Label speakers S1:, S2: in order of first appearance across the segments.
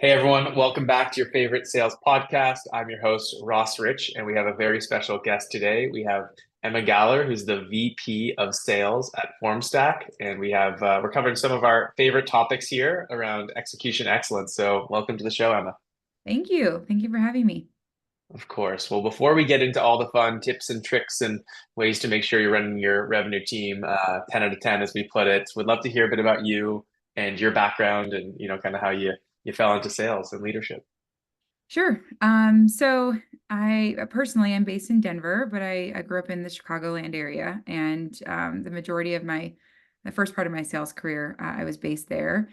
S1: Hey everyone, welcome back to your favorite sales podcast. I'm your host, Ross Rich, and we have a very special guest today. We have Emma Galler, who's the VP of Sales at Formstack, and we're covering some of our favorite topics here around execution excellence. So, welcome to the show, Emma.
S2: Thank you. Thank you for having me.
S1: Of course. Well, before we get into all the fun tips and tricks and ways to make sure you're running your revenue team 10 out of 10, as we put it, would love to hear a bit about you and your background and kind of how you fell into sales and leadership.
S2: Sure. So I personally am based in Denver, but I grew up in the Chicagoland area, and the majority of the first part of my sales career, I was based there.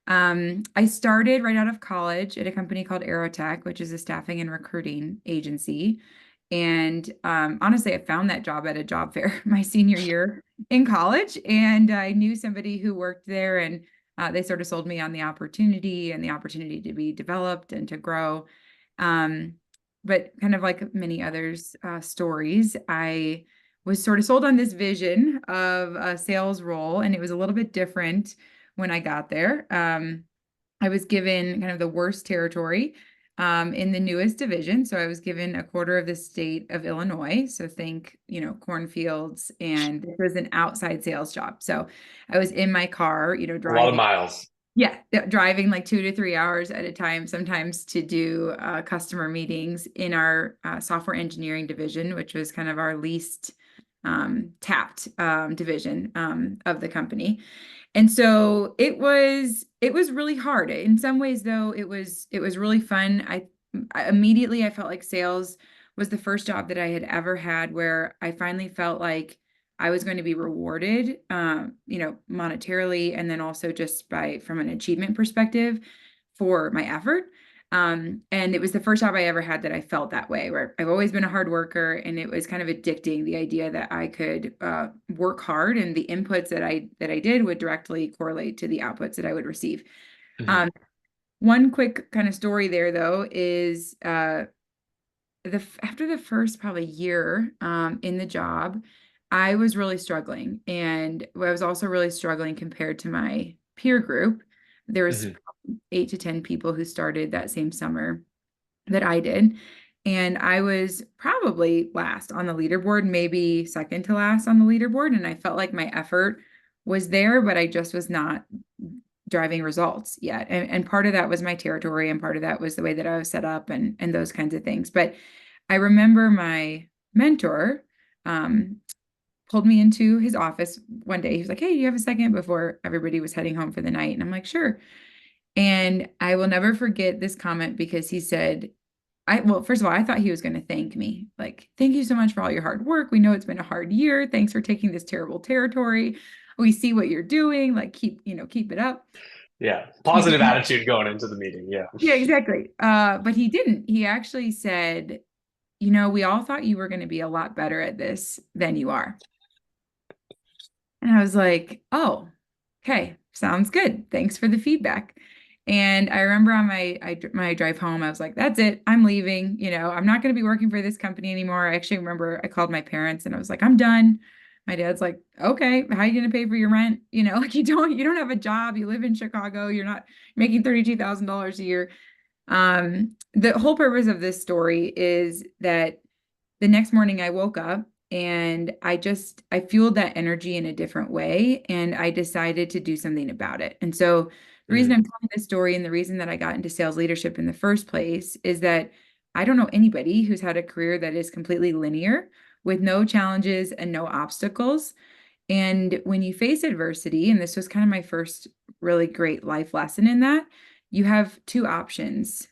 S2: I started right out of college at a company called Aerotek, which is a staffing and recruiting agency. And honestly, I found that job at a job fair my senior year in college, and I knew somebody who worked there, and they sort of sold me on the opportunity and the opportunity to be developed and to grow. Um, but kind of like many others' stories, I was sort of sold on this vision of a sales role, and it was a little bit different when I got there. I was given kind of the worst territory in the newest division. So I was given a quarter of the state of Illinois. So think, cornfields, and this was an outside sales job. So I was in my car,
S1: A lot of
S2: driving.
S1: miles.
S2: Yeah, driving like 2 to 3 hours at a time, sometimes to do customer meetings in our software engineering division, which was kind of our least tapped division of the company. And so it was really hard. In some ways, though, it was really fun. I immediately I felt like sales was the first job that I had ever had where I finally felt like I was going to be rewarded, monetarily, and then also just by from an achievement perspective for my effort. And it was the first job I ever had that I felt that way, where I've always been a hard worker, and it was kind of addicting, the idea that I could work hard and the inputs that I did would directly correlate to the outputs that I would receive.
S1: Mhm.
S2: Um, One quick kind of story there, though, is after the first probably year in the job, I was really struggling, and I was also really struggling compared to my peer group. There was
S1: Mhm.
S2: 8 to 10 people who started that same summer that I did, and I was probably last on the leaderboard, maybe second to last on the leaderboard, and I felt like my effort was there, but I just was not driving results yet. And part of that was my territory, and part of that was the way that I was set up, and those kinds of things. But I remember my mentor um, pulled me into his office one day. He was like, "Hey, you have a second?" Before everybody was heading home for the night. And I'm like, "Sure." And I will never forget this comment because he said, well, first of all, I thought he was going to thank me. Like, thank you so much for all your hard work. We know it's been a hard year. Thanks for taking this terrible territory. We see what you're doing. Like, keep it up.
S1: Yeah.
S2: He
S1: Positive
S2: didn't.
S1: attitude going into the meeting. Yeah.
S2: Yeah, exactly. But he didn't. He actually said, we all thought you were going to be a lot better at this than you are. And I was like, oh, okay, sounds good. Thanks for the feedback. And I remember on my drive home, I was like, that's it. I'm leaving. I'm not going to be working for this company anymore. I actually remember I called my parents and I was like, I'm done. My dad's like, okay, how are you going to pay for your rent? Like you don't have a job. You live in Chicago. You're not making $32,000 a year. The whole purpose of this story is that the next morning I woke up and I fueled that energy in a different way, and I decided to do something about it. And so the reason I'm
S1: Mhm.
S2: telling this story, and the reason that I got into sales leadership in the first place, is that I don't know anybody who's had a career that is completely linear with no challenges and no obstacles. And when you face adversity, and this was kind of my first really great life lesson in that, you have two options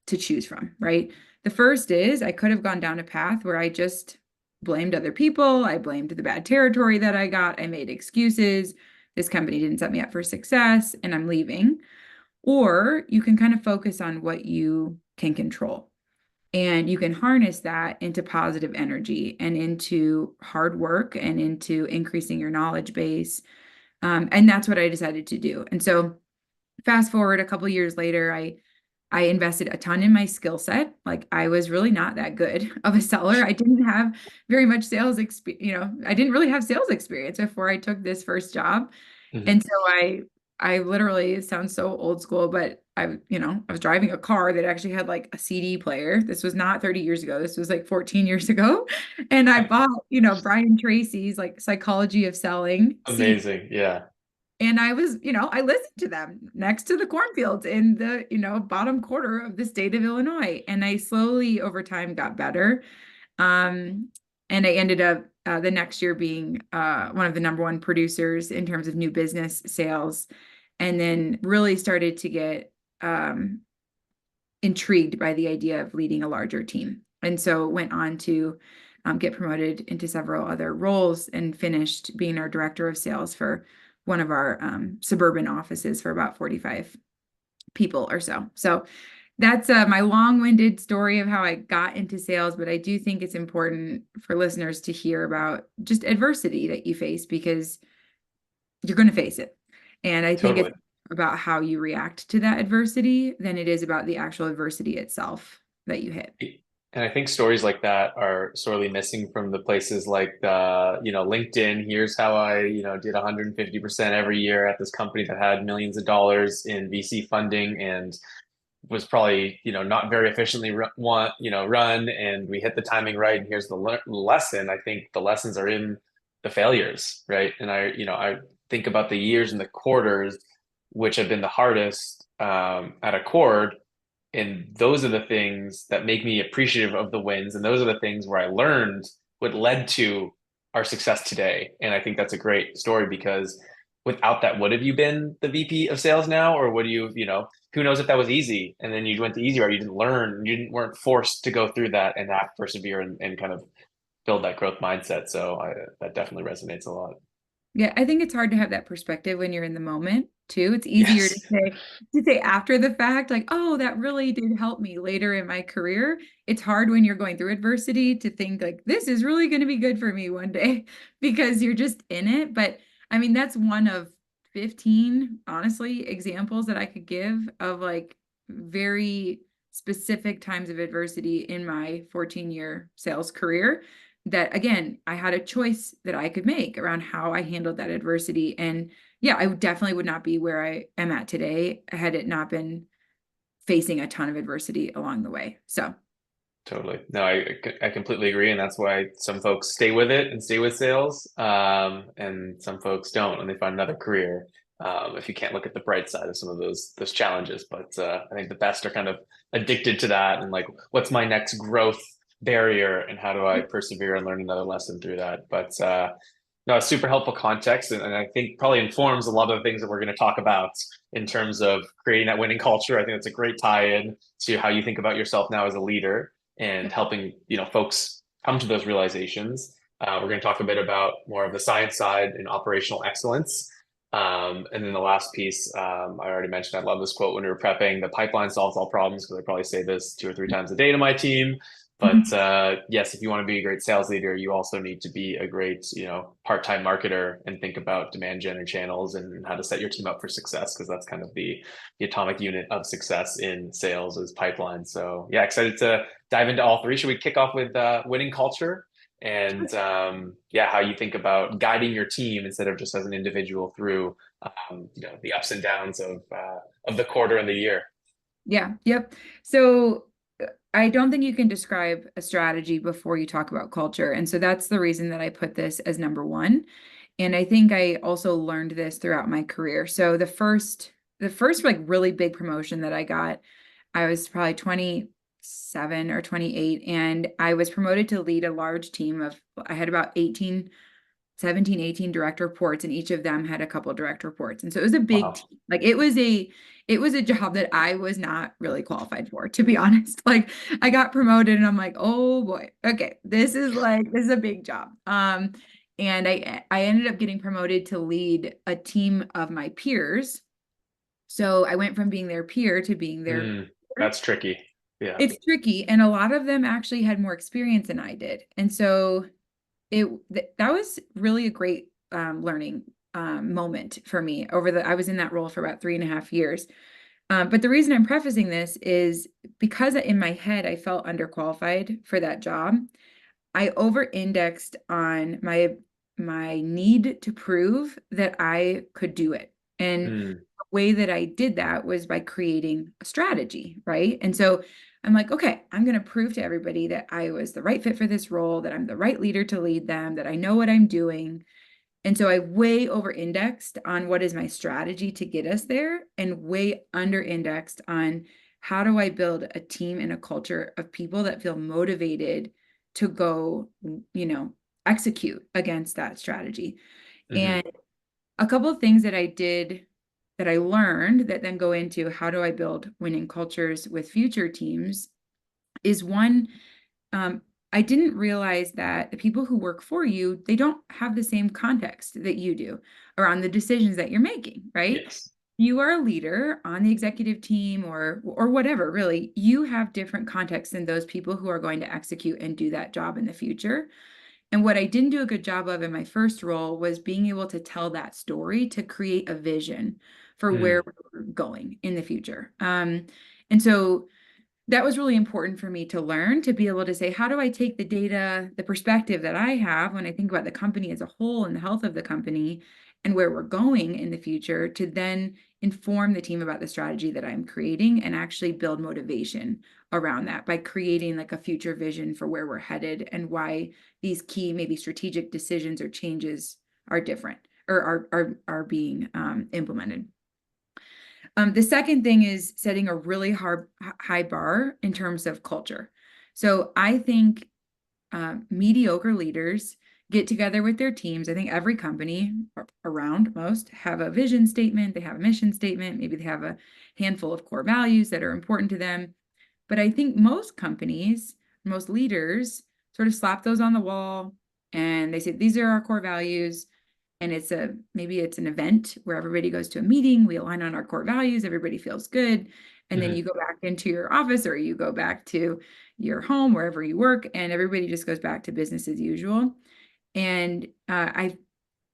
S2: to choose from, right? The first is I could have gone down a path where I just blamed other people. I blamed the bad territory that I got. I made excuses. This company didn't set me up for success and I'm leaving. Or you can kind of focus on what you can control. And you can harness that into positive energy and into hard work and into increasing your knowledge base. And that's what I decided to do. And so fast forward a couple years later, I invested a ton in my skill set. Like I was really not that good of a seller. I didn't have very much sales experience. I didn't really have sales experience before I took this first job.
S1: Mhm.
S2: And so I literally, it sounds so old school, but I was driving a car that actually had like a CD player. This was not 30 years ago. This was like 14 years ago. And I bought, Brian Tracy's like Psychology of Selling CD.
S1: Amazing. Yeah.
S2: And I listened to them next to the cornfields in the, bottom quarter of the state of Illinois. And I slowly over time got better. Um, and I ended up the next year being one of the number one producers in terms of new business sales, and then really started to get intrigued by the idea of leading a larger team. And so went on to get promoted into several other roles and finished being our director of sales for one of our suburban offices for about 45 people or so. So that's my long-winded story of how I got into sales, but I do think it's important for listeners to hear about just adversity that you face, because you're going to face it. And I think it's
S1: Totally.
S2: about how you react to that adversity than it is about the actual adversity itself that you hit.
S1: And I think stories like that are sorely missing from the places like LinkedIn. Here's how I, did 150% every year at this company that had millions of dollars in VC funding and was probably, not very efficiently run, and we hit the timing right. And here's the lesson. I think the lessons are in the failures, right? And I think about the years and the quarters, which have been the hardest at Accord, and those are the things that make me appreciative of the wins. And those are the things where I learned what led to our success today. And I think that's a great story because without that, would have you been the VP of sales now? Or would you, who knows if that was easy? And then you went the easy route, you didn't learn, weren't forced to go through that and have to persevere and kind of build that growth mindset. So that definitely resonates a lot.
S2: Yeah, I think it's hard to have that perspective when you're in the moment too. It's easier
S1: Yes.
S2: to say after the fact, like, oh, that really did help me later in my career. It's hard when you're going through adversity to think like this is really going to be good for me one day because you're just in it. But I mean, that's one of 15, honestly, examples that I could give of like very specific times of adversity in my 14-year sales career that again, I had a choice that I could make around how I handled that adversity. And yeah, I definitely would not be where I am at today had it not been facing a ton of adversity along the way. So
S1: Totally. No, I completely agree. And that's why some folks stay with it and stay with sales. And some folks don't, and they find another career. If you can't look at the bright side of some of those challenges. But I think the best are kind of addicted to that and like, what's my next growth barrier and how do I persevere and learn another lesson through that? But no, it's super helpful context. And I think probably informs a lot of the things that we're going to talk about in terms of creating that winning culture. I think it's a great tie-in to how you think about yourself now as a leader and helping folks come to those realizations. We're going to talk a bit about more of the science side and operational excellence. And then the last piece, I already mentioned, I love this quote when we were prepping, the pipeline solves all problems, because I probably say this 2 or 3 times a day to my team. But yes, if you want to be a great sales leader, you also need to be a great, part-time marketer and think about demand gen channels and how to set your team up for success, because that's kind of the atomic unit of success in sales is pipeline. So yeah, excited to dive into all three. Should we kick off with winning culture and yeah, how you think about guiding your team instead of just as an individual through the ups and downs of the quarter and the year?
S2: yeah, yep. So I don't think you can describe a strategy before you talk about culture. And so that's the reason that I put this as number one. And I think I also learned this throughout my career. So the first like really big promotion that I got, I was probably 27 or 28, and I was promoted to lead a large team of, I had about 17, 18 direct reports, and each of them had a couple direct reports. And so it was a big
S1: Wow.
S2: team. Like it was a job that I was not really qualified for, to be honest. Like I got promoted and I'm like, oh boy, okay, this is a big job. And I ended up getting promoted to lead a team of my peers. So I went from being their peer to being their peer.
S1: That's tricky. Yeah.
S2: It's tricky, and a lot of them actually had more experience than I did. And so that was really a great learning moment for me I was in that role for about 3.5 years. But the reason I'm prefacing this is because in my head I felt underqualified for that job. I over-indexed on my need to prove that I could do it. And
S1: Mm,
S2: way that I did that was by creating a strategy, right? And so I'm like, okay, I'm going to prove to everybody that I was the right fit for this role, that I'm the right leader to lead them, that I know what I'm doing. And so I way over indexed on what is my strategy to get us there, and way under indexed on how do I build a team and a culture of people that feel motivated to go, execute against that strategy.
S1: Hmm.
S2: And a couple of things that I did that I learned that then go into how do I build winning cultures with future teams is one, um, I didn't realize that the people who work for you, they don't have the same context that you do around the decisions that you're making, right?
S1: Yes.
S2: You are a leader on the executive team or whatever, really. You have different contexts than those people who are going to execute and do that job in the future. And what I didn't do a good job of in my first role was being able to tell that story to create a vision for where
S1: Mm.
S2: we're going in the future. And so that was really important for me to learn, to be able to say, how do I take the data, the perspective that I have when I think about the company as a whole and the health of the company and where we're going in the future, to then inform the team about the strategy that I'm creating and actually build motivation around that by creating like a future vision for where we're headed and why these key, maybe strategic decisions or changes are different or are being implemented. The second thing is setting a really high bar in terms of culture. So I think mediocre leaders get together with their teams. I think every company around most have a vision statement, they have a mission statement, maybe they have a handful of core values that are important to them. But I think most companies, most leaders sort of slap those on the wall and they say, these are our core values. And maybe it's an event where everybody goes to a meeting, we align on our core values, everybody feels good. And then you
S1: Hmm.
S2: go back into your office or you go back to your home, wherever you work, and everybody just goes back to business as usual. And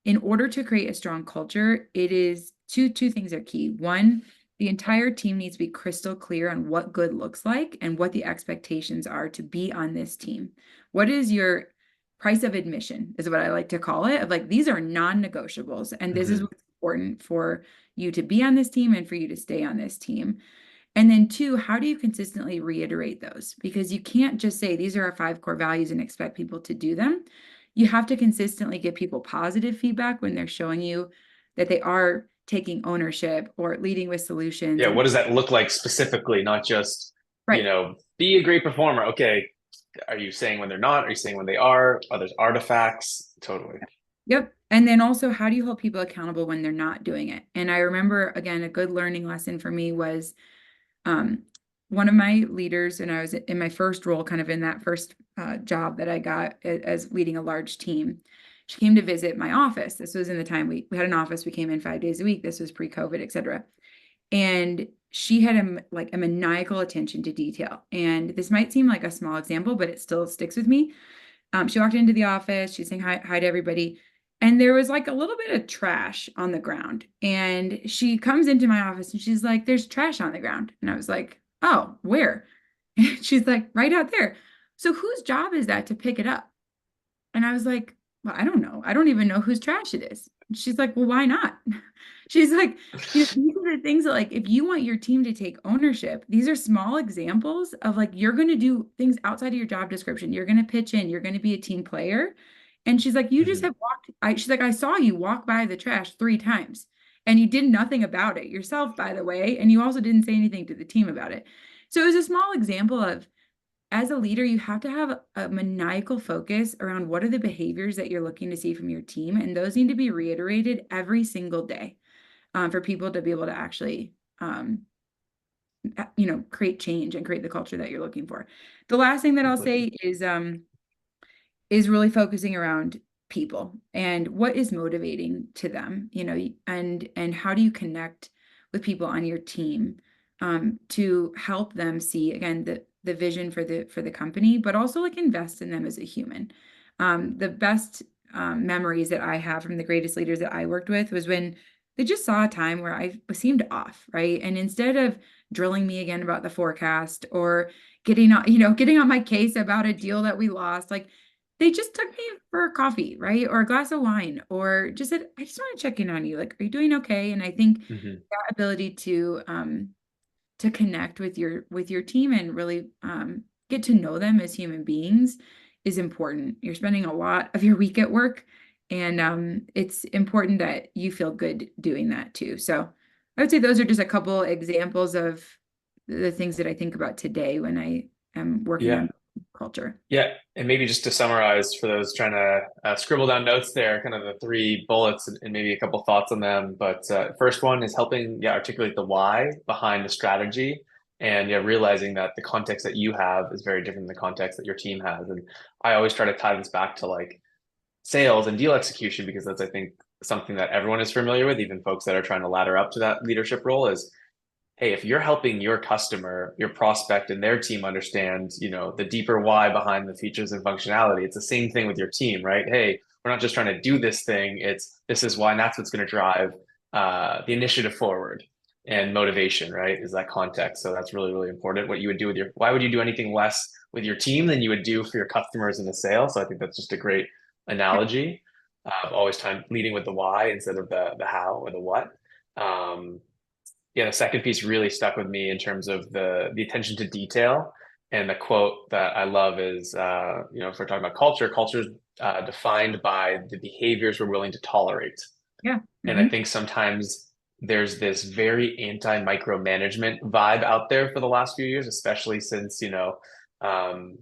S2: in order to create a strong culture, it is two things are key. One, the entire team needs to be crystal clear on what good looks like and what the expectations are to be on this team. What is your price of admission, is what I like to call it. Of like, these are non-negotiables, and this is
S1: Hmm.
S2: what's important for you to be on this team and for you to stay on this team. And then two, how do you consistently reiterate those? Because you can't just say these are our 5 core values and expect people to do them. You have to consistently give people positive feedback when they're showing you that they are taking ownership or leading with solutions.
S1: Yeah.
S2: And
S1: What does that look like specifically? Not just,
S2: right.
S1: be a great performer. Okay. Are you saying when they're not? Are you saying when they are? Are there artifacts? Totally.
S2: Yep. And then also, how do you hold people accountable when they're not doing it? And I remember, again, a good learning lesson for me was um, one of my leaders, and I was in my first role, kind of in that first job that I got as leading a large team. She came to visit my office. This was in the time we had an office. We came in 5 days a week. This was pre-COVID, et cetera. And she had like a maniacal attention to detail. And this might seem like a small example, but it still sticks with me. She walked into the office. She's saying hi to everybody. And there was like a little bit of trash on the ground. And she comes into my office and she's like, there's trash on the ground. And I was like, oh, where? And she's like, right out there. So whose job is that to pick it up? And I was like, well, I don't know. I don't even know whose trash it is. And she's like, well, why not? She's like, these are the things that, like, if you want your team to take ownership, these are small examples of like, you're going to do things outside of your job description. You're going to pitch in, you're going to be a team player. And she's like, you just
S1: Hmm.
S2: have she's like, I saw you walk by the trash 3 times and you did nothing about it yourself, by the way. And you also didn't say anything to the team about it. So it was a small example of, as a leader, you have to have a maniacal focus around what are the behaviors that you're looking to see from your team. And those need to be reiterated every single day for people to be able to actually, create change and create the culture that you're looking for. The last thing that I'll
S1: Completely.
S2: say is really focusing around people and what is motivating to them, and how do you connect with people on your team to help them see again the vision for the company, but also like invest in them as a human. The best memories that I have from the greatest leaders that I worked with was when they just saw a time where I seemed off, right? And instead of drilling me again about the forecast or getting on my case about a deal that we lost, like they just took me for a coffee, right? Or a glass of wine, or just said, I just want to check in on you. Like, are you doing okay? And I think
S1: Hmm.
S2: that ability to connect with your team and really get to know them as human beings is important. You're spending a lot of your week at work, and it's important that you feel good doing that too. So I would say those are just a couple examples of the things that I think about today when I am working
S1: Yeah.
S2: on culture.
S1: Yeah, and maybe just to summarize for those trying to scribble down notes there, kind of the three bullets and maybe a couple thoughts on them. But first one is helping, yeah, articulate the why behind the strategy, and yeah, realizing that the context that you have is very different than the context that your team has. And I always try to tie this back to like sales and deal execution because that's I think something that everyone is familiar with, even folks that are trying to ladder up to that leadership role is hey, if you're helping your customer, your prospect, and their team understand, the deeper why behind the features and functionality, it's the same thing with your team, right? Hey, we're not just trying to do this thing. It's this is why, and that's what's going to drive the initiative forward and motivation, right? Is that context. So that's really, really important. What you would do with why would you do anything less with your team than you would do for your customers in a sale? So I think that's just a great
S2: Yep.
S1: analogy. Always time leading with the why instead of the how or the what. Um, yeah, the second piece really stuck with me in terms of the attention to detail. And the quote that I love is, if we're talking about culture, culture is defined by the behaviors we're willing to tolerate.
S2: Yeah.
S1: And I
S2: Hmm.
S1: think sometimes there's this very anti-micromanagement vibe out there for the last few years, especially since, um,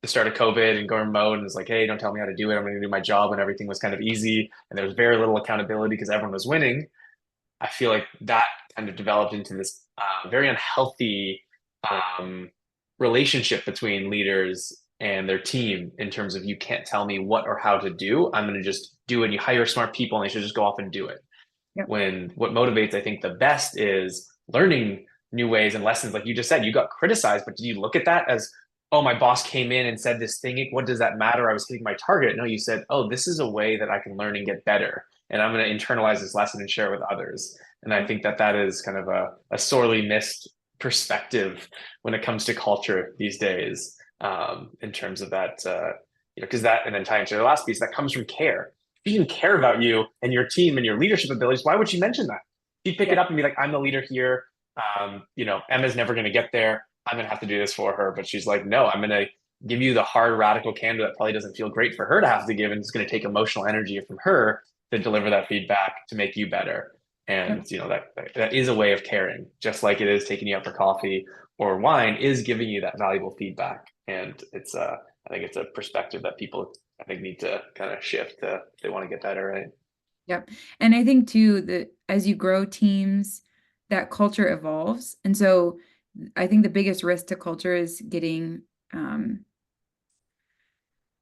S1: the start of COVID and going remote and it's like, hey, don't tell me how to do it. I'm going to do my job when everything was kind of easy and there was very little accountability because everyone was winning. I feel like that kind of developed into this very unhealthy um, relationship between leaders and their team in terms of you can't tell me what or how to do. I'm going to just do it. You hire smart people and they should just go off and do it.
S2: Yep.
S1: When what motivates, I think, the best is learning new ways and lessons. Like you just said, you got criticized, but did you look at that as, oh, my boss came in and said this thing? What does that matter? I was hitting my target. No, you said, oh, this is a way that I can learn and get better. And I'm going to internalize this lesson and share it with others. And I think that that is kind of a sorely missed perspective when it comes to culture these days, in terms of that, because that, and then tying to the last piece, that comes from care. If you didn't care about you and your team and your leadership abilities, why would she mention that? She'd pick it
S2: Yep.
S1: up and be like, I'm the leader here. Emma's never going to get there. I'm going to have to do this for her. But she's like, no, I'm going to give you the hard, radical candor that probably doesn't feel great for her to have to give. And it's going to take emotional energy from her to deliver that feedback to make you better.
S2: Yep.
S1: And that is a way of caring, just like it is taking you out for coffee or wine is giving you that valuable feedback. And it's I think it's a perspective that people I think need to kind of shift if they want to get better, right?
S2: Yep. And I think too that as you grow teams, that culture evolves. And so I think the biggest risk to culture is getting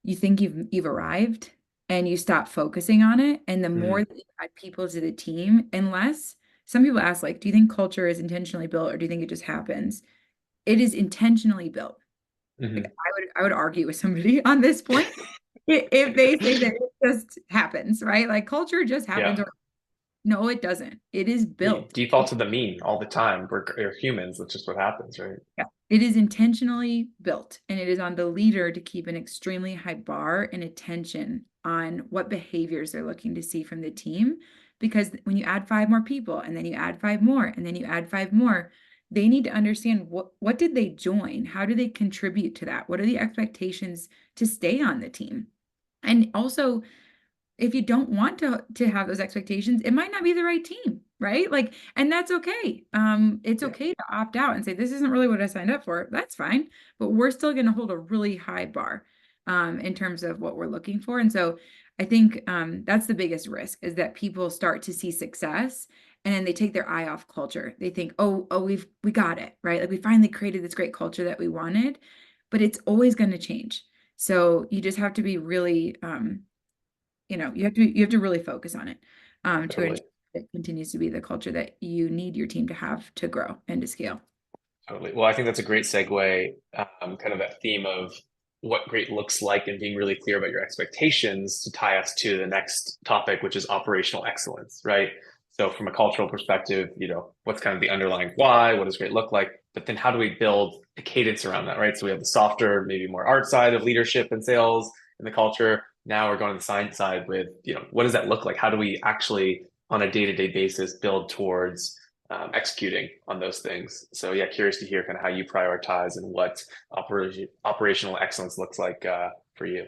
S2: you think you've arrived and you stop focusing on it. And the more
S1: Mm-hmm.
S2: that you add people to the team, unless some people ask, like, do you think culture is intentionally built or do you think it just happens? It is intentionally built. Like
S1: Mm-hmm.
S2: I would argue with somebody on this point if they say that it just happens, right? Like culture just happens,
S1: Yeah.
S2: or no, it doesn't. It is
S1: We
S2: built.
S1: default to the mean all the time. We're humans. That's just what happens, right?
S2: Yeah. It is intentionally built, and it is on the leader to keep an extremely high bar and attention on what behaviors they're looking to see from the team. Because when you add five more people, and then you add five more, and then you add five more, they need to understand what did they join? How do they contribute to that? What are the expectations to stay on the team? And also, if you don't want to have those expectations, it might not be the right team, right? Like, and that's okay. It's
S1: Yeah,
S2: okay to opt out and say this isn't really what I signed up for. That's fine, but we're still going to hold a really high bar in terms of what we're looking for. And so I think that's the biggest risk is that people start to see success and then they take their eye off culture. They think, oh, we got it, right? Like we finally created this great culture that we wanted, but it's always going to change. So you just have to be really you have to really focus on it to ensure
S1: totally.
S2: it continues to be the culture that you need your team to have to grow and to scale.
S1: Totally. Well, I think that's a great segue, kind of that theme of what great looks like and being really clear about your expectations to tie us to the next topic, which is operational excellence, right? So from a cultural perspective, what's kind of the underlying why, what does great look like? But then how do we build a cadence around that, right? So we have the softer, maybe more art side of leadership and sales, in the culture. Now we're going to the science side with, what does that look like? How do we actually, on a day-to-day basis, build towards executing on those things? So yeah, curious to hear kind of how you prioritize and what operational excellence looks like for you.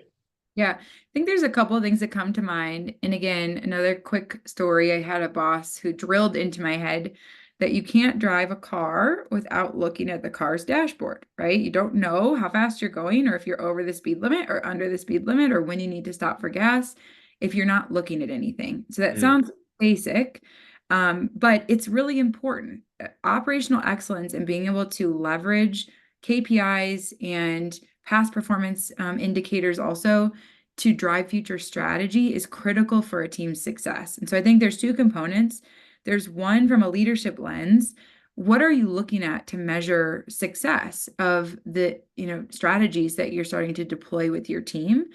S2: Yeah, I think there's a couple of things that come to mind. And again, another quick story. I had a boss who drilled into my head that you can't drive a car without looking at the car's dashboard, right? You don't know how fast you're going or if you're over the speed limit or under the speed limit or when you need to stop for gas if you're not looking at anything. So that
S1: Mm,
S2: sounds basic, but it's really important. Operational excellence and being able to leverage KPIs and past performance indicators also to drive future strategy is critical for a team's success. And so I think there's two components. There's one from a leadership lens. What are you looking at to measure success of the, strategies that you're starting to deploy with your team?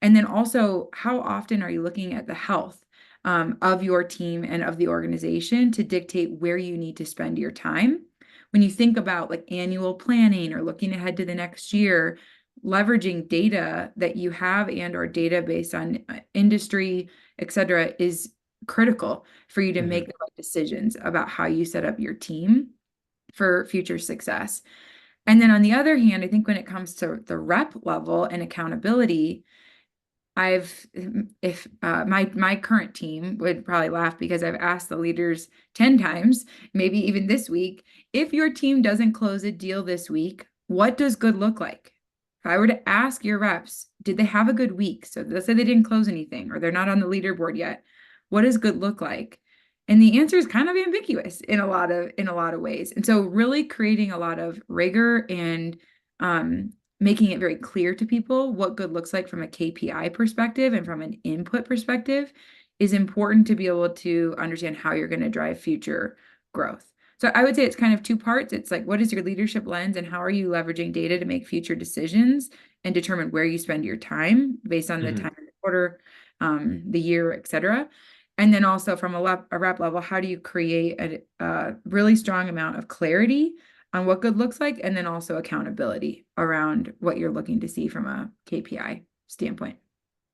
S2: And then also, how often are you looking at the health of your team and of the organization to dictate where you need to spend your time? When you think about like annual planning or looking ahead to the next year, leveraging data that you have and or data based on industry, et cetera, is critical for you to make
S1: mhm.
S2: the right decisions about how you set up your team for future success. And then on the other hand, I think when it comes to the rep level and accountability, I've if my current team would probably laugh because I've asked the leaders 10 times, maybe even this week, if your team doesn't close a deal this week, what does good look like? If I were to ask your reps, did they have a good week? So let's say they didn't close anything or they're not on the leaderboard yet. What does good look like? And the answer is kind of ambiguous in a lot of ways. And so really creating a lot of rigor and making it very clear to people what good looks like from a KPI perspective and from an input perspective is important to be able to understand how you're going to drive future growth. So I would say it's kind of two parts. It's like, what is your leadership lens and how are you leveraging data to make future decisions and determine where you spend your time based on the
S1: Mhm.
S2: time of the quarter, the year, et cetera. And then also from a rep level, how do you create a really strong amount of clarity on what good looks like, and then also accountability around what you're looking to see from a KPI standpoint.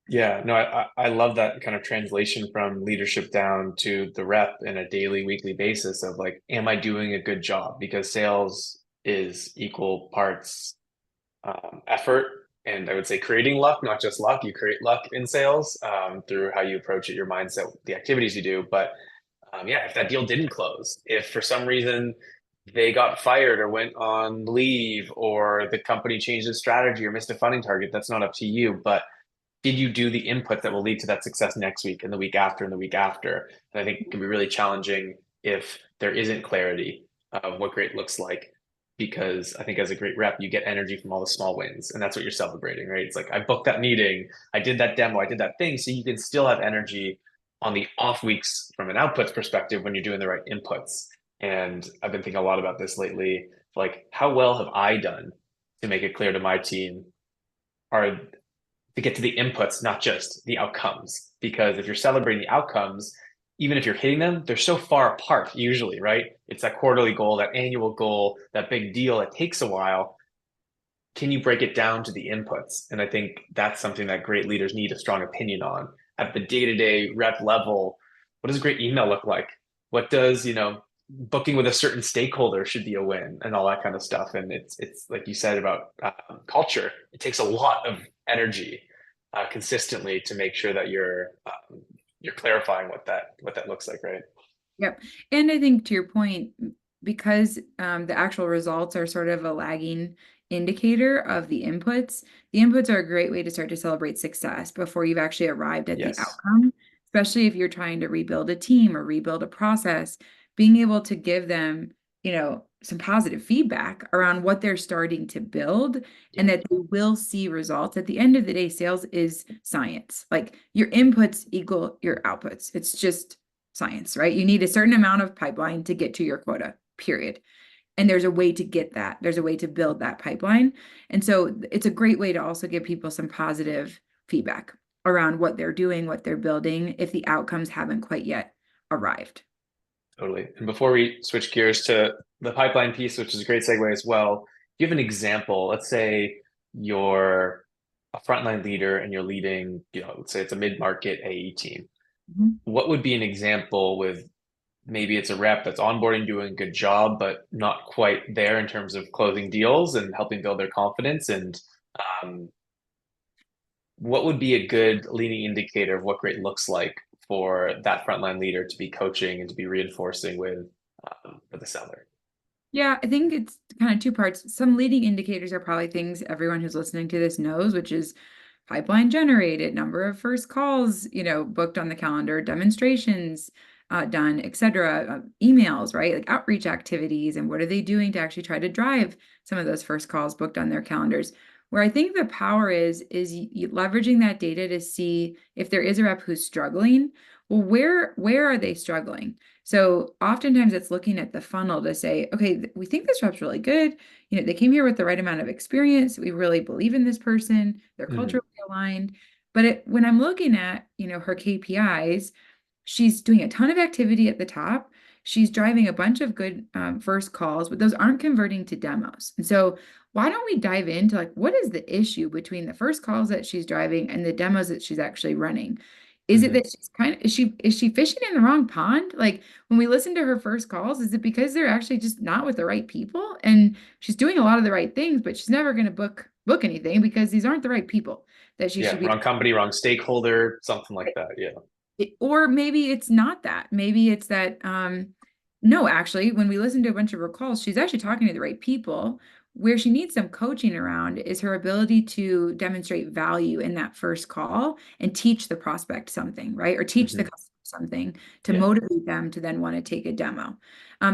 S1: Yeah, no, I love that kind of translation from leadership down to the rep in a daily, weekly basis of like, am I doing a good job? Because sales is equal parts effort and I would say creating luck, not just luck. You create luck in sales through how you approach it, your mindset, the activities you do. But yeah, if that deal didn't close, if for some reason they got fired or went on leave or the company changed its strategy or missed a funding target, that's not up to you. But did you do the input that will lead to that success next week and the week after and the week after? And I think it can be really challenging if there isn't clarity of what great looks like. Because I think as a great rep, you get energy from all the small wins, and that's what you're celebrating, right? It's like I booked that meeting, I did that demo, I did that thing, so you can still have energy on the off weeks from an outputs perspective when you're doing the right inputs. And I've been thinking a lot about this lately, like how well have I done to make it clear to my team are to get to the inputs, not just the outcomes. Because if you're celebrating the outcomes, even if you're hitting them, they're so far apart usually, right? It's that quarterly goal, that annual goal, that big deal that takes a while. Can you break it down to the inputs? And I think that's something that great leaders need a strong opinion on. At the day-to-day rep level, what does a great email look like? What does, booking with a certain stakeholder should be a win and all that kind of stuff. And it's like you said about culture, it takes a lot of energy consistently to make sure that you're clarifying what that looks like, right?
S2: Yep. And I think to your point, because the actual results are sort of a lagging indicator of the inputs are a great way to start to celebrate success before you've actually arrived at the
S1: Yes.
S2: outcome, especially if you're trying to rebuild a team or rebuild a process, being able to give them, some positive feedback around what they're starting to build and
S1: Yeah.
S2: that they will see results. At the end of the day, sales is science. Like your inputs equal your outputs. It's just science, right? You need a certain amount of pipeline to get to your quota, period. And there's a way to get that. There's a way to build that pipeline. And so it's a great way to also give people some positive feedback around what they're doing, what they're building, if the outcomes haven't quite yet arrived.
S1: Totally. And before we switch gears to the pipeline piece, which is a great segue as well, do you have an example? Let's say you're a frontline leader and you're leading, let's say it's a mid-market AE team,
S2: Mhm.
S1: what would be an example with maybe it's a rep that's onboarding, doing a good job, but not quite there in terms of closing deals and helping build their confidence? And um, what would be a good leading indicator of what great looks like for that frontline leader to be coaching and to be reinforcing with the seller?
S2: Yeah, I think it's kind of two parts. Some leading indicators are probably things everyone who's listening to this knows, which is pipeline generated, number of first calls, booked on the calendar, demonstrations done, et cetera, emails, right? Like outreach activities, and what are they doing to actually try to drive some of those first calls booked on their calendars? Where I think the power is leveraging that data to see if there is a rep who's struggling. Well, where are they struggling? So oftentimes it's looking at the funnel to say, okay, we think this rep's really good. They came here with the right amount of experience. We really believe in this person. They're
S1: Mhm.
S2: culturally aligned. But when I'm looking at, her KPIs, she's doing a ton of activity at the top. She's driving a bunch of good first calls, but those aren't converting to demos. And so why don't we dive into like what is the issue between the first calls that she's driving and the demos that she's actually running? Is it
S1: Mhm.
S2: that she's is she fishing in the wrong pond? Like when we listen to her first calls, is it because they're actually just not with the right people? And she's doing a lot of the right things, but she's never going to book anything because these aren't the right people that she
S1: Yeah,
S2: should be.
S1: wrong company, wrong stakeholder, something like that. Yeah.
S2: Or maybe it's not that. Maybe it's that, no, actually, when we listen to a bunch of her calls, she's actually talking to the right people. Where she needs some coaching around is her ability to demonstrate value in that first call and teach the prospect something, right? Or teach the
S1: Mhm.
S2: customer something to
S1: Yeah.
S2: motivate them to then want to take a demo.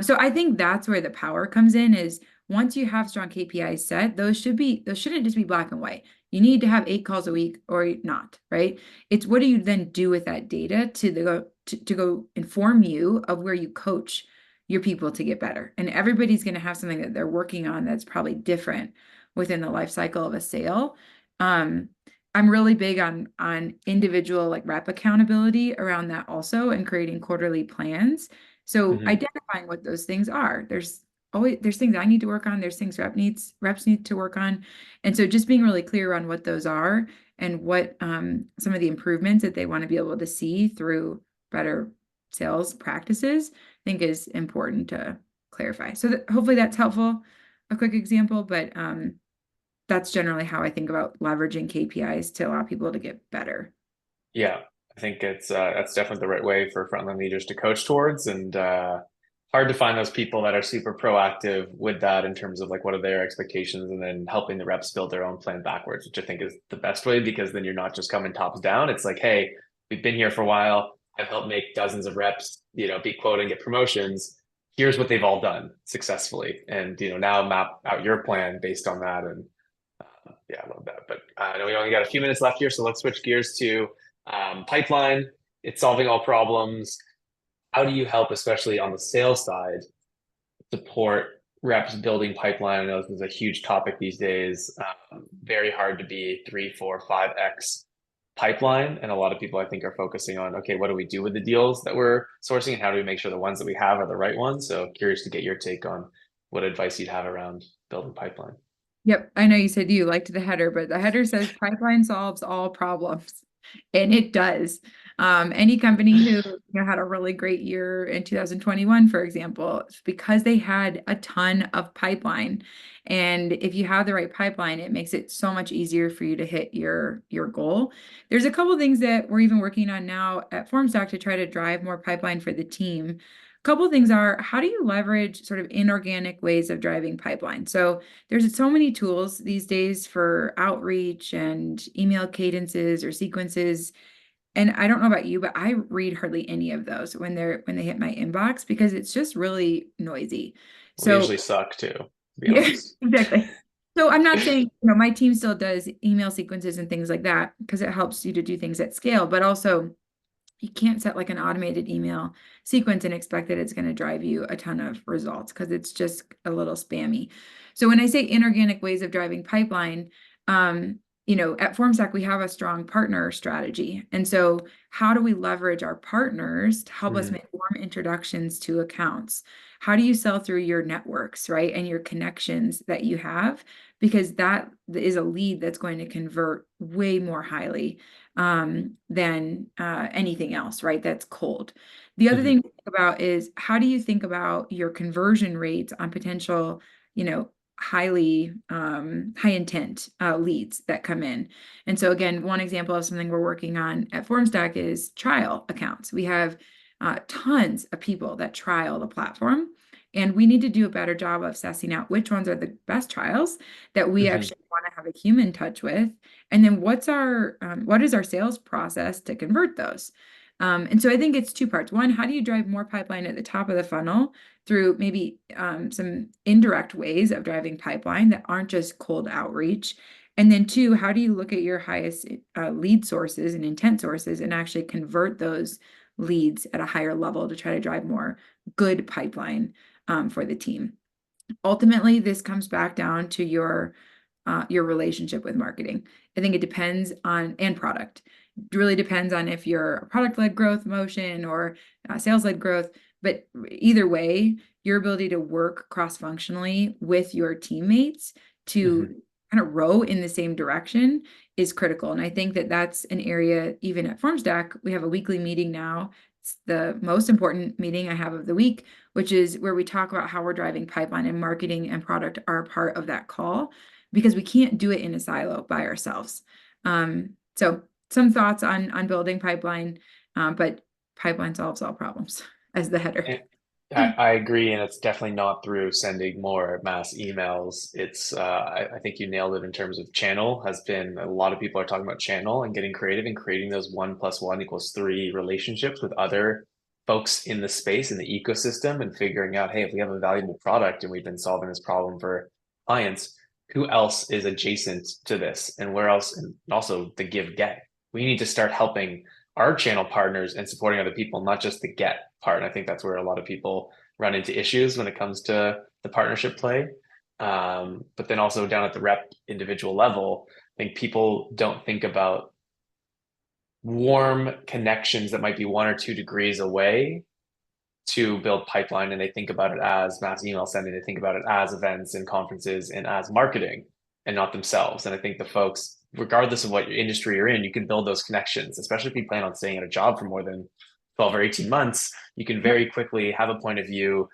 S2: So I think that's where the power comes in is once you have strong KPIs set, those shouldn't just be black and white. You need to have 8 calls a week or not, right? It's what do you then do with that data to go inform you of where you coach your people to get better. And everybody's going to have something that they're working on that's probably different within the life cycle of a sale. Um, I'm really big on individual like rep accountability around that also and creating quarterly plans. So
S1: Mhm.
S2: identifying what those things are. There's things I need to work on, there's things reps need to work on. And so just being really clear on what those are and what some of the improvements that they want to be able to see through better sales practices, I think is important to clarify. So hopefully that's helpful, a quick example, but that's generally how I think about leveraging KPIs to allow people to get better.
S1: Yeah, I think it's that's definitely the right way for frontline leaders to coach towards, and hard to find those people that are super proactive with that in terms of like what are their expectations, and then helping the reps build their own plan backwards, which I think is the best way because then you're not just coming tops down. It's like, hey, we've been here for a while. I've helped make dozens of reps, be quoted and get promotions. Here's what they've all done successfully, and now map out your plan based on that. And yeah, I love that. But I know we only got a few minutes left here, so let's switch gears to pipeline. It's solving all problems. How do you help, especially on the sales side, support reps building pipeline? I know this is a huge topic these days. Very hard to be 3, 4, 5x pipeline. And a lot of people, I think, are focusing on, okay, what do we do with the deals that we're sourcing and how do we make sure the ones that we have are the right ones? So curious to get your take on what advice you'd have around building pipeline.
S2: Yep, I know you said you liked the header, but the header says pipeline solves all problems, and it does. Any company who had a really great year in 2021, for example, it's because they had a ton of pipeline. And if you have the right pipeline, it makes it so much easier for you to hit your goal. There's a couple things that we're even working on now at Formstack to try to drive more pipeline for the team. Couple things are how do you leverage sort of inorganic ways of driving pipeline? So there's so many tools these days for outreach and email cadences or sequences. And I don't know about you, but I read hardly any of those when they hit my inbox because it's just really noisy.
S1: Well, they
S2: So
S1: usually suck too, to be
S2: yeah,
S1: honest.
S2: exactly. So I'm not saying, my team still does email sequences and things like that because it helps you to do things at scale, but also you can't set like an automated email sequence and expect that it's going to drive you a ton of results because it's just a little spammy. So when I say inorganic ways of driving pipeline, at Formstack, we have a strong partner strategy. And so how do we leverage our partners to help us
S1: Hmm.
S2: make warm introductions to accounts? How do you sell through your networks, right? And your connections that you have, because that is a lead that's going to convert way more highly than anything else, right? That's cold. The other
S1: Hmm.
S2: thing to think about is how do you think about your conversion rates on potential, highly high intent leads that come in. And so again, one example of something we're working on at Formstack is trial accounts. We have tons of people that trial the platform, and we need to do a better job of sussing out which ones are the best trials that we
S1: Hmm.
S2: actually want to have a human touch with, and then what is our sales process to convert those. And so I think it's two parts. One, how do you drive more pipeline at the top of the funnel through maybe some indirect ways of driving pipeline that aren't just cold outreach? And then two, how do you look at your highest lead sources and intent sources and actually convert those leads at a higher level to try to drive more good pipeline for the team? Ultimately, this comes back down to your relationship with marketing. I think it depends on and product. It really depends on if you're a product-led growth motion or sales-led growth. But either way, your ability to work cross-functionally with your teammates
S1: Hmm.
S2: to kind of row in the same direction is critical. And I think that that's an area, even at Formstack, we have a weekly meeting now. It's the most important meeting I have of the week, which is where we talk about how we're driving pipeline, and marketing and product are a part of that call because we can't do it in a silo by ourselves. So some thoughts on building pipeline, but pipeline solves all problems as the header.
S1: And I agree, and it's definitely not through sending more mass emails. I think you nailed it in terms of channel. Has been a lot of people are talking about channel and getting creative and creating those 1+1=3 relationships with other folks in the space in the ecosystem and figuring out, hey, if we have a valuable product and we've been solving this problem for clients, who else is adjacent to this, and where else, and also the give get. We need to start helping our channel partners and supporting other people, not just the get part. And I think that's where a lot of people run into issues when it comes to the partnership play. But then also down at the rep individual level, I think people don't think about warm connections that might be 1 or 2 degrees away to build pipeline. And they think about it as mass email sending, they think about it as events and conferences and as marketing and not themselves. And I think the folks, regardless of what industry you're in, you can build those connections, especially if you plan on staying at a job for more than 12 or 18 months. You can very quickly have a point of view,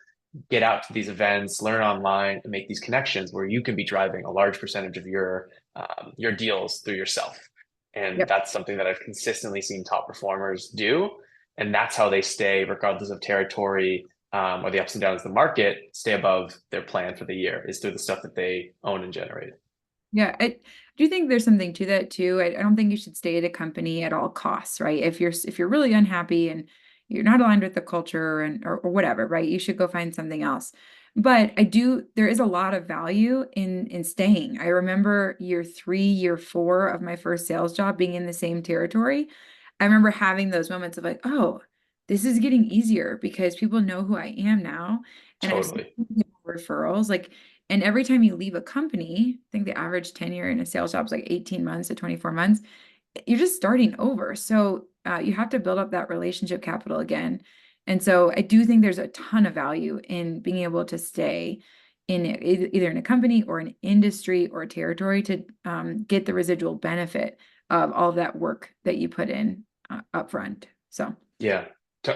S1: get out to these events, learn online, and make these connections where you can be driving a large percentage of your deals through yourself. And
S2: Yep.
S1: that's something that I've consistently seen top performers do. And that's how they stay, regardless of territory or the ups and downs of the market, stay above their plan for the year is through the stuff that they own and generate.
S2: Yeah, I do think there's something to that too. I don't think you should stay at a company at all costs, right? If you're really unhappy and you're not aligned with the culture and or whatever, right? You should go find something else. But there is a lot of value in staying. I remember year 3, year 4 of my first sales job being in the same territory. I remember having those moments of like, oh, this is getting easier because people know who I am now. And I've
S1: Totally.
S2: seen referrals. And every time you leave a company, I think the average tenure in a sales job is like 18 months to 24 months. You're just starting over. So you have to build up that relationship capital again. And so I do think there's a ton of value in being able to stay in either in a company or an industry or a territory to get the residual benefit of all of that work that you put in upfront. So
S1: Yeah.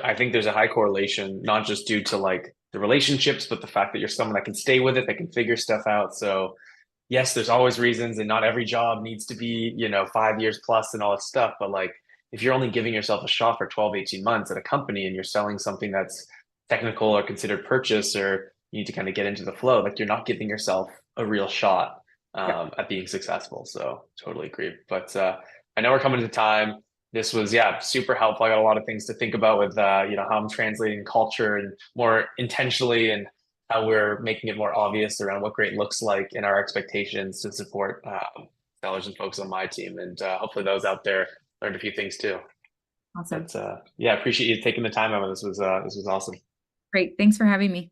S1: I think there's a high correlation, not just due to like the relationships, but the fact that you're someone that can stay with it, that can figure stuff out. So yes, there's always reasons, and not every job needs to be, 5 years plus and all that stuff. But like, if you're only giving yourself a shot for 12, 18 months at a company and you're selling something that's technical or considered purchase, or you need to kind of get into the flow, like you're not giving yourself a real shot
S2: yeah.
S1: at being successful. So totally agree. But I know we're coming to time. This was, yeah, super helpful. I got a lot of things to think about with, how I'm translating culture and more intentionally, and how we're making it more obvious around what great looks like and our expectations to support sellers and folks on my team. And hopefully those out there learned a few things too.
S2: Awesome.
S1: But yeah, appreciate you taking the time out. This was awesome.
S2: Great. Thanks for having me.